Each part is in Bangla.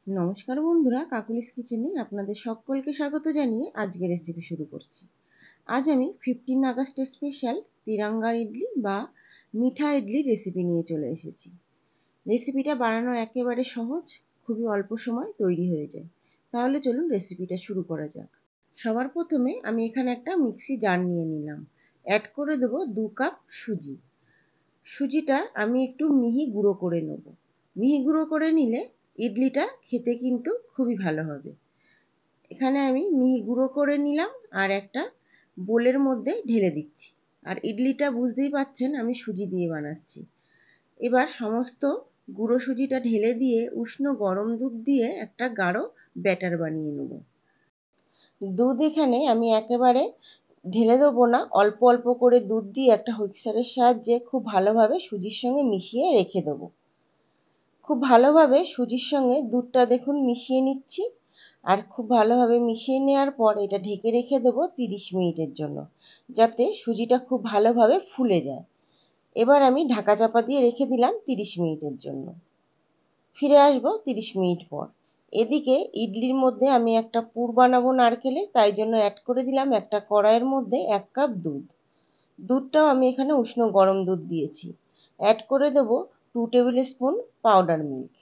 নমস্কার বন্ধুরা, কাকুলিস কিচেনে আপনাদের সকলকে স্বাগত জানিয়ে আজকে রেসিপি শুরু করছি। আজ আমি 15 আগস্ট স্পেশাল তিরঙ্গা ইডলি বা মিঠা ইডলির রেসিপি নিয়ে চলে এসেছি। রেসিপিটা বানানো একেবারে সহজ, খুবই অল্প সময় তৈরি হয়ে যায়। তাহলে চলুন রেসিপিটা শুরু করা যাক। সবার প্রথমে আমি এখানে একটা মিক্সি জার নিয়ে নিলাম। অ্যাড করে দেবো 2 কাপ সুজি। সুজিটা আমি একটু মিহি গুঁড়ো করে নেব। মিহি গুঁড়ো করে নিলে ইডলিটা খেতে কিন্তু খুবই ভালো হবে। এখানে আমি মিহি গুঁড়ো করে নিলাম আর একটা বোলের মধ্যে ঢেলে দিচ্ছি। আর ইডলিটা বুঝতেই পাচ্ছেন আমি সুজি দিয়ে বানাচ্ছি। এবার সমস্ত গুঁড়ো সুজিটা ঢেলে দিয়ে উষ্ণ গরম দুধ দিয়ে একটা গাঢ় ব্যাটার বানিয়ে নেব। দুধ এখানে আমি একেবারে ঢেলে দেবো না, অল্প অল্প করে দুধ দিয়ে একটা হুইস্কারের সাহায্যে খুব ভালোভাবে সুজির সঙ্গে মিশিয়ে রেখে দেবো। খুব ভালোভাবে সুজির সঙ্গে দুধটা দেখুন মিশিয়ে নিচ্ছি। আর খুব ভালোভাবে মিশিয়ে নেওয়ার পর এটা ঢেকে রেখে দেবো 30 মিনিটের জন্য, যাতে সুজিটা খুব ভালোভাবে ফুলে যায়। এবার আমি ঢাকা চাপা দিয়ে রেখে দিলাম 30 মিনিটের জন্য। ফিরে আসবো 30 মিনিট পর। এদিকে ইডলির মধ্যে আমি একটা পুর বানাবো নারকেলের, তাই জন্য অ্যাড করে দিলাম একটা কড়াইয়ের মধ্যে 1 কাপ দুধ। দুধটাও আমি এখানে উষ্ণ গরম দুধ দিয়েছি। অ্যাড করে দেবো 2 tablespoon powder milk.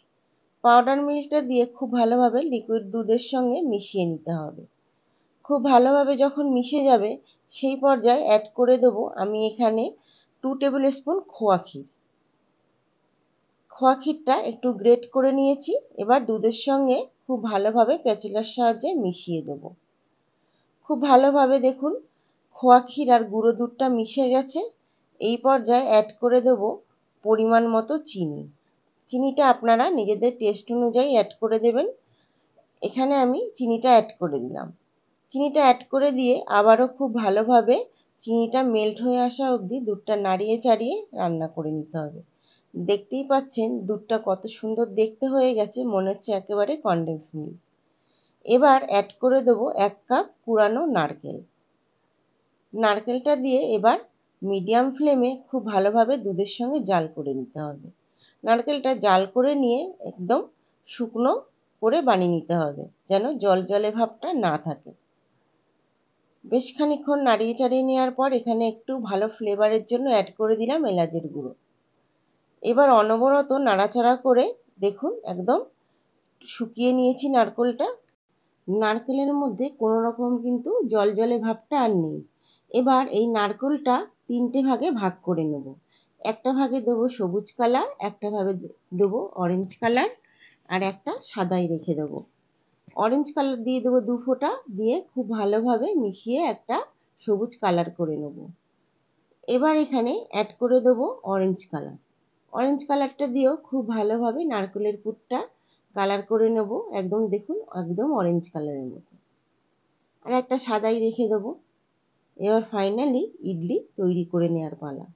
Powder মিল্কটা দিয়ে খুব ভালোভাবে লিকুইড দুধের সঙ্গে মিশিয়ে নিতে হবে। খুব ভালোভাবে যখন মিশে যাবে সেই পর্যায়ে অ্যাড করে দেবো আমি এখানে 2 টেবিল স্পুন খোয়া ক্ষীর। খোয়া ক্ষীরটা একটু গ্রেট করে নিয়েছি। এবার দুধের সঙ্গে খুব ভালোভাবে প্যাচেলার সাহায্যে মিশিয়ে দেবো। খুব ভালোভাবে দেখুন খোয়া ক্ষীর আর গুঁড়ো দুধটা মিশে গেছে। এই পর্যায়ে অ্যাড করে দেবো পরিমাণ মতো চিনি। চিনিটা আপনারা নিজেদের টেস্ট অনুযায়ী অ্যাড করে দেবেন। এখানে আমি চিনিটা অ্যাড করে দিলাম। চিনিটা অ্যাড করে দিয়ে আবারও খুব ভালোভাবে চিনিটা মেল্ট হয়ে আসা অবধি দুধটা নাড়িয়ে চাড়িয়ে রান্না করে নিতে হবে। দেখতেই পাচ্ছেন দুধটা কত সুন্দর দেখতে হয়ে গেছে, মনে হচ্ছে একেবারে কনডেন্স মিল্ক। এবার অ্যাড করে দেবো 1 কাপ কুড়ানো নারকেল। নারকেলটা দিয়ে এবার মিডিয়াম ফ্লেমে খুব ভালোভাবে দুধের সঙ্গে জাল করে নিতে হবে। নারকেলটা জাল করে নিয়ে একদম শুকনো করে বানিয়ে নিতে হবে, যেন জল ভাবটা না থাকে। বেশ খানিকক্ষণ নাড়িয়ে চাড়িয়ে নেওয়ার পর এখানে একটু ভালো ফ্লেভারের জন্য অ্যাড করে দিলাম এলাচের গুঁড়ো। এবার অনবরত নাড়াচাড়া করে দেখুন একদম শুকিয়ে নিয়েছি নারকেলটা। নারকেলের মধ্যে কোনো রকম কিন্তু জলে ভাবটা আর নেই। এবার এই নারকেলটা 3টে ভাগে ভাগ করে নেব। একটা ভাগে দেবো সবুজ কালার, একটা ভাগে দেবো অরেঞ্জ কালার, আর একটা সাদাই রেখে দেবো। অরেঞ্জ কালার দিয়ে দেবো 2 ফোঁটা, দিয়ে খুব ভালোভাবে মিশিয়ে একটা সবুজ কালার করে নেব। এবার এখানে অ্যাড করে দেবো অরেঞ্জ কালার। অরেঞ্জ কালারটা দিয়েও খুব ভালোভাবে নারকেলের পুরটা কালার করে নেব, একদম দেখুন একদম অরেঞ্জ কালারের মতো। আর একটা সাদাই রেখে দেবো। এবার ফাইনালি ইডলি তৈরি করে নেওয়ার পালা।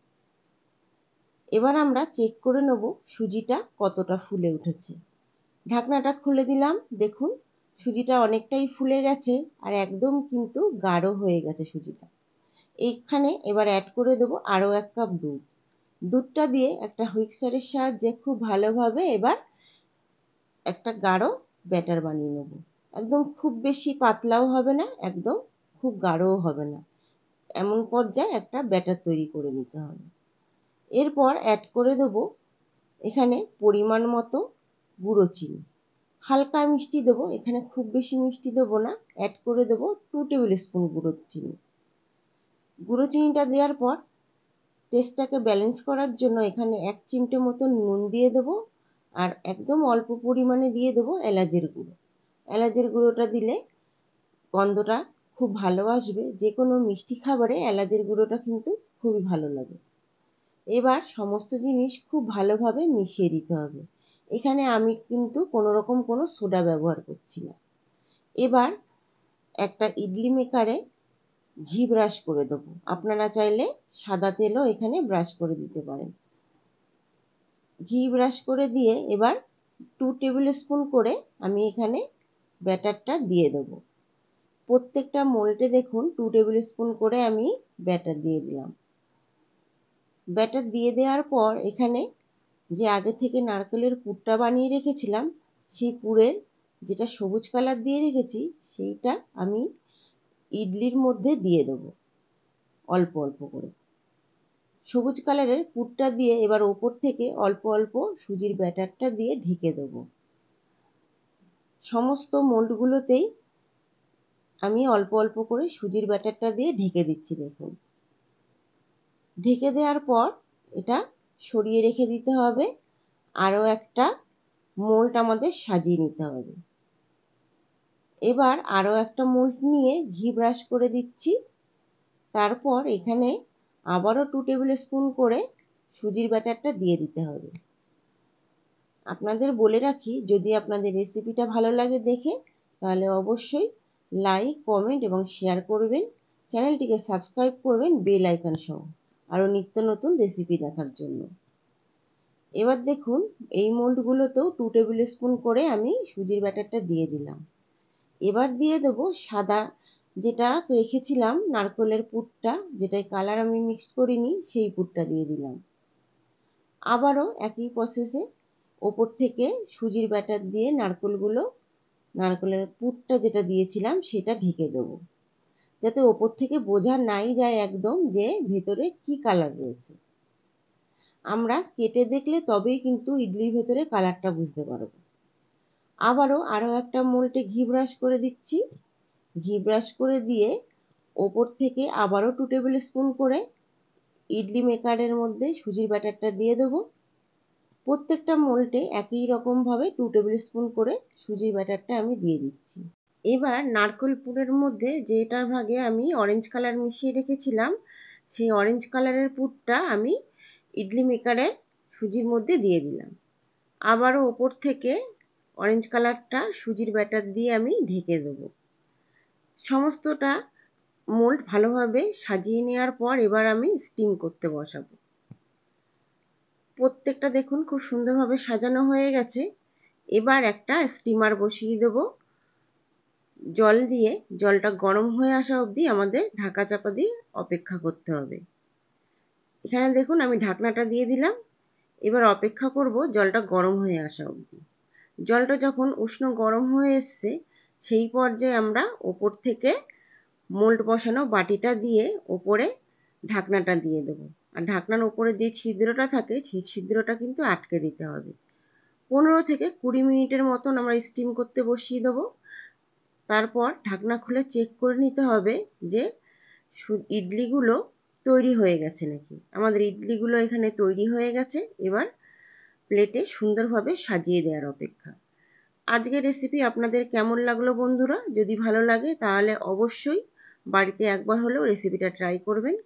এবার আমরা চেক করে নেব সুজিটা কতটা ফুলে উঠেছে। ঢাকনাটা খুলে দিলাম, দেখুন সুজিটা অনেকটাই ফুলে গেছে আর একদম কিন্তু গাঢ় হয়ে গেছে সুজিটা। এইখানে এবার অ্যাড করে দেবো আরও 1 কাপ দুধ। দুধটা দিয়ে একটা হুইস্কারের সাহায্যে খুব ভালোভাবে এবার একটা গাঢ় ব্যাটার বানিয়ে নেব। একদম খুব বেশি পাতলাও হবে না, একদম খুব গাঢ়ও হবে না, এমন পর্যায়ে একটা ব্যাটার তৈরি করে নিতে হবে। এরপর অ্যাড করে দেবো এখানে পরিমাণ মতো গুঁড়ো চিনি। হালকা মিষ্টি দেবো, এখানে খুব বেশি মিষ্টি দেবো না। অ্যাড করে দেবো 2 টেবিল স্পুন গুঁড়ো চিনি। গুঁড়ো চিনিটা দেওয়ার পর টেস্টটাকে ব্যালেন্স করার জন্য এখানে 1 চিমটে মতো নুন দিয়ে দেবো। আর একদম অল্প পরিমাণে দিয়ে দেবো এলাচের গুঁড়ো। এলাচের গুঁড়োটা দিলে গন্ধটা খুব ভালো আসবে। যে কোনো মিষ্টি খাবারে এলাচের গুঁড়োটা কিন্তু খুবই ভালো লাগে। এবার সমস্ত জিনিস খুব ভালোভাবে মিশিয়ে দিতে হবে। এখানে আমি কিন্তু কোনো রকম কোনো সোডা ব্যবহার করছি না। এবার একটা ইডলি মেকারে ঘি ব্রাশ করে দেবো। আপনারা চাইলে সাদা তেলও এখানে ব্রাশ করে দিতে পারেন। ঘি ব্রাশ করে দিয়ে এবার 2 টেবিল স্পুন করে আমি এখানে ব্যাটারটা দিয়ে দেবো। প্রত্যেকটা মোল্ডে দেখুন 2 টেবিল স্পুন করে আমি ব্যাটার দিয়ে দিলাম। ব্যাটার দিয়ে দেওয়ার পর এখানে যে আগে থেকে নারকেলের পুরটা বানিয়ে রেখেছিলাম সেই পুরের যেটা সবুজ কালার দিয়ে রেখেছি সেইটা আমি ইডলির মধ্যে দিয়ে দেবো অল্প অল্প করে। সবুজ কালারের পুরটা দিয়ে এবার ওপর থেকে অল্প অল্প সুজির ব্যাটারটা দিয়ে ঢেকে দেবো। সমস্ত মোল্ডগুলোতেই আমি অল্প অল্প করে সুজির ব্যাটারটা দিয়ে ঢেকে দিচ্ছি। দেখুন, ঢেকে দেওয়ার পর এটা সরিয়ে রেখে দিতে হবে। আরও একটা মোল্ড আমাদের সাজিয়ে নিতে হবে। এবার আরও একটা মোল্ড নিয়ে ঘি ব্রাশ করে দিচ্ছি। তারপর এখানে আবারও 2 টেবিল স্পুন করে সুজির ব্যাটারটা দিয়ে দিতে হবে। আপনাদের বলে রাখি, যদি আপনাদের রেসিপিটা ভালো লাগে দেখে, তাহলে অবশ্যই লাইক, কমেন্ট এবং শেয়ার করবেন। চ্যানেলটিকে সাবস্ক্রাইব করবেন বেল আইকন সহ আরও নিত্য নতুন রেসিপি দেখার জন্য। এবার দেখুন, এই মোল্ডগুলোতেও 2 টেবিল স্পুন করে আমি সুজির ব্যাটারটা দিয়ে দিলাম। এবার দিয়ে দেবো সাদা যেটা রেখেছিলাম নারকেলের পুরটা, যেটায় কালার আমি মিক্সড করিনি, সেই পুরটা দিয়ে দিলাম। আবারও একই প্রসেসে ওপর থেকে সুজির ব্যাটার দিয়ে নারকেলের পুরটা যেটা দিয়েছিলাম সেটা ঢেকে দেবো, যাতে ওপর থেকে বোঝা নাই যায় একদম যে ভেতরে কি কালার রয়েছে। আমরা কেটে দেখলে তবেই কিন্তু ইডলির ভেতরে কালারটা বুঝতে পারবো। আরও একটা মোল্ডে ঘি ব্রাশ করে দিচ্ছি। ঘি ব্রাশ করে দিয়ে ওপর থেকে আবারও 2 টেবিল স্পুন করে ইডলি মেকারের মধ্যে সুজির ব্যাটারটা দিয়ে দেবো। প্রত্যেকটা মোল্ডে একই রকমভাবে 2 টেবিল স্পুন করে সুজির ব্যাটারটা আমি দিয়ে দিচ্ছি। এবার নারকেল পুরের মধ্যে যেটার ভাগে আমি অরেঞ্জ কালার মিশিয়ে রেখেছিলাম, সেই অরেঞ্জ কালারের পুরটা আমি ইডলি মেকারের সুজির মধ্যে দিয়ে দিলাম। আবারও ওপর থেকে অরেঞ্জ কালারটা সুজির ব্যাটার দিয়ে আমি ঢেকে দেবো। সমস্তটা মোল্ড ভালোভাবে সাজিয়ে নেওয়ার পর এবার আমি স্টিম করতে বসাবো। প্রত্যেকটা দেখুন খুব সুন্দরভাবে সাজানো হয়ে গেছে। এবার একটা স্টিমার বসিয়ে দেবো জল দিয়ে। জলটা গরম হয়ে আসা অবধি আমাদের ঢাকা চাপা দিয়ে অপেক্ষা করতে হবে। এখানে দেখুন আমি ঢাকনাটা দিয়ে দিলাম। এবার অপেক্ষা করব জলটা গরম হয়ে আসা অবধি। জলটা যখন উষ্ণ গরম হয়ে এসছে, সেই পর্যায়ে আমরা ওপর থেকে মোল্ড বসানো বাটিটা দিয়ে ওপরে ঢাকনাটা দিয়ে দেবো। আর ঢাকনার উপরে যে ছিদ্রটা থাকে সেই ছিদ্রটা কিন্তু আটকে দিতে হবে। 15 থেকে 20 মিনিটের মতন আমরা স্টিম করতে বসিয়ে দেবো। তারপর ঢাকনা খুলে চেক করে নিতে হবে যে ইডলিগুলো তৈরি হয়ে গেছে নাকি। আমাদের ইডলিগুলো এখানে তৈরি হয়ে গেছে। এবার প্লেটে সুন্দরভাবে সাজিয়ে দেওয়ার অপেক্ষা। আজকের রেসিপি আপনাদের কেমন লাগলো বন্ধুরা? যদি ভালো লাগে তাহলে অবশ্যই বাড়িতে একবার হলেও রেসিপিটা ট্রাই করবেন।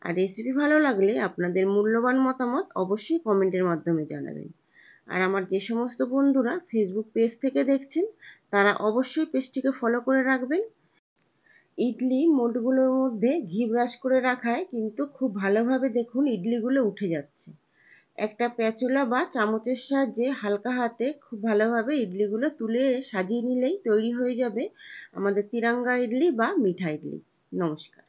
আর রেসিপি ভালো লাগলে আপনাদের মূল্যবান মতামত অবশ্যই কমেন্টের মাধ্যমে জানাবেন। আর আমার যে সমস্ত বন্ধুরা ফেসবুক পেজ থেকে দেখছেন, তারা অবশ্যই পেজটিকে ফলো করে রাখবেন। ইডলি মোল্ডগুলোর মধ্যে ঘি ব্রাশ করে রাখায় কিন্তু খুব ভালোভাবে দেখুন ইডলিগুলো উঠে যাচ্ছে। একটা প্যাচুলা বা চামচের সাহায্যে হালকা হাতে খুব ভালোভাবে ইডলিগুলো তুলে সাজিয়ে নিলেই তৈরি হয়ে যাবে আমাদের তিরাঙ্গা ইডলি বা মিঠা ইডলি। নমস্কার।